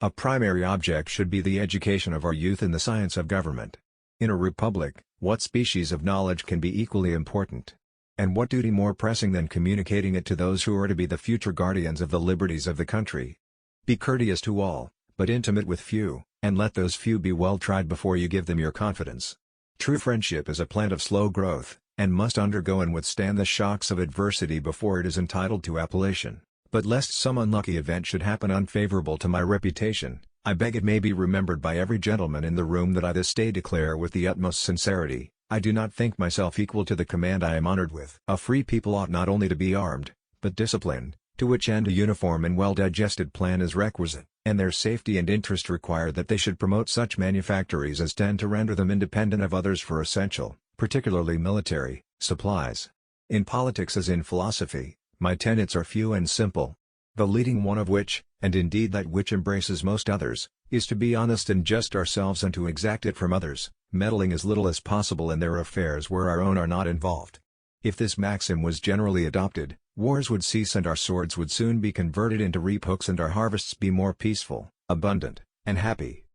A primary object should be the education of our youth in the science of government. In a republic, what species of knowledge can be equally important? And what duty more pressing than communicating it to those who are to be the future guardians of the liberties of the country? Be courteous to all, but intimate with few, and let those few be well tried before you give them your confidence. True friendship is a plant of slow growth, and must undergo and withstand the shocks of adversity before it is entitled to appellation. But lest some unlucky event should happen unfavorable to my reputation, I beg it may be remembered by every gentleman in the room that I this day declare with the utmost sincerity, I do not think myself equal to the command I am honored with. A free people ought not only to be armed, but disciplined, to which end a uniform and well-digested plan is requisite, and their safety and interest require that they should promote such manufactories as tend to render them independent of others for essential, particularly military, supplies. In politics as in philosophy, my tenets are few and simple. The leading one of which, and indeed that which embraces most others, is to be honest and just ourselves and to exact it from others, meddling as little as possible in their affairs where our own are not involved. If this maxim was generally adopted, wars would cease and our swords would soon be converted into reap hooks and our harvests be more peaceful, abundant, and happy.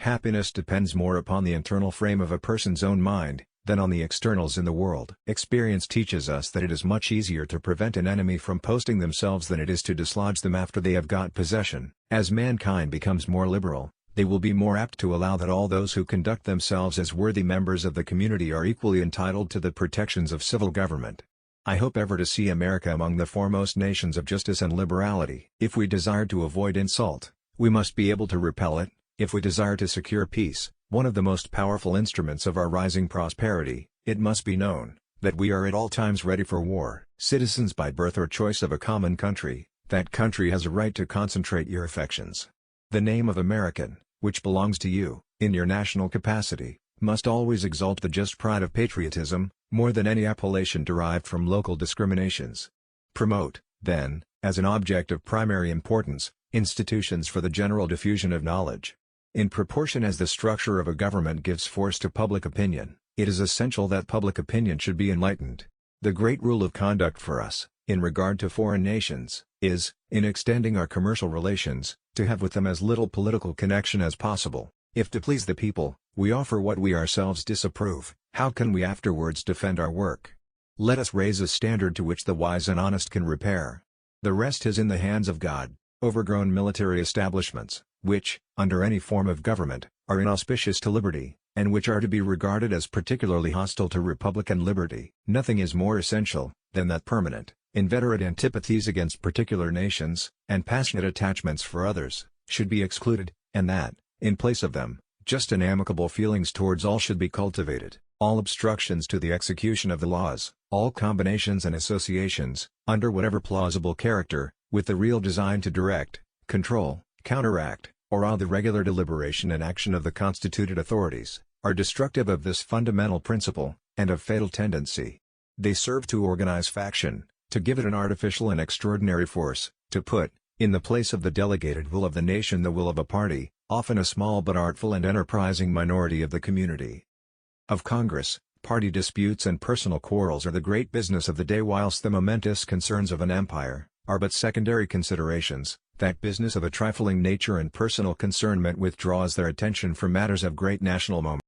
Happiness depends more upon the internal frame of a person's own mind, than on the externals in the world. Experience teaches us that it is much easier to prevent an enemy from posting themselves than it is to dislodge them after they have got possession. As mankind becomes more liberal, they will be more apt to allow that all those who conduct themselves as worthy members of the community are equally entitled to the protections of civil government. I hope ever to see America among the foremost nations of justice and liberality. If we desire to avoid insult, we must be able to repel it. If we desire to secure peace, one of the most powerful instruments of our rising prosperity, it must be known, that we are at all times ready for war. Citizens by birth or choice of a common country, that country has a right to concentrate your affections. The name of American, which belongs to you, in your national capacity, must always exalt the just pride of patriotism, more than any appellation derived from local discriminations. Promote, then, as an object of primary importance, institutions for the general diffusion of knowledge. In proportion as the structure of a government gives force to public opinion, it is essential that public opinion should be enlightened. The great rule of conduct for us, in regard to foreign nations, is, in extending our commercial relations, to have with them as little political connection as possible. If to please the people, we offer what we ourselves disapprove, how can we afterwards defend our work? Let us raise a standard to which the wise and honest can repair. The rest is in the hands of God. Overgrown military establishments, which, under any form of government, are inauspicious to liberty, and which are to be regarded as particularly hostile to republican liberty. Nothing is more essential, than that permanent, inveterate antipathies against particular nations, and passionate attachments for others, should be excluded, and that, in place of them, just and amicable feelings towards all should be cultivated. All obstructions to the execution of the laws, all combinations and associations, under whatever plausible character, with the real design to direct, control, counteract, or awe the regular deliberation and action of the constituted authorities, are destructive of this fundamental principle, and of fatal tendency. They serve to organize faction, to give it an artificial and extraordinary force, to put, in the place of the delegated will of the nation the will of a party, often a small but artful and enterprising minority of the community. Of Congress, party disputes and personal quarrels are the great business of the day, whilst the momentous concerns of an empire are but secondary considerations. That business of a trifling nature and personal concernment withdraws their attention from matters of great national moment.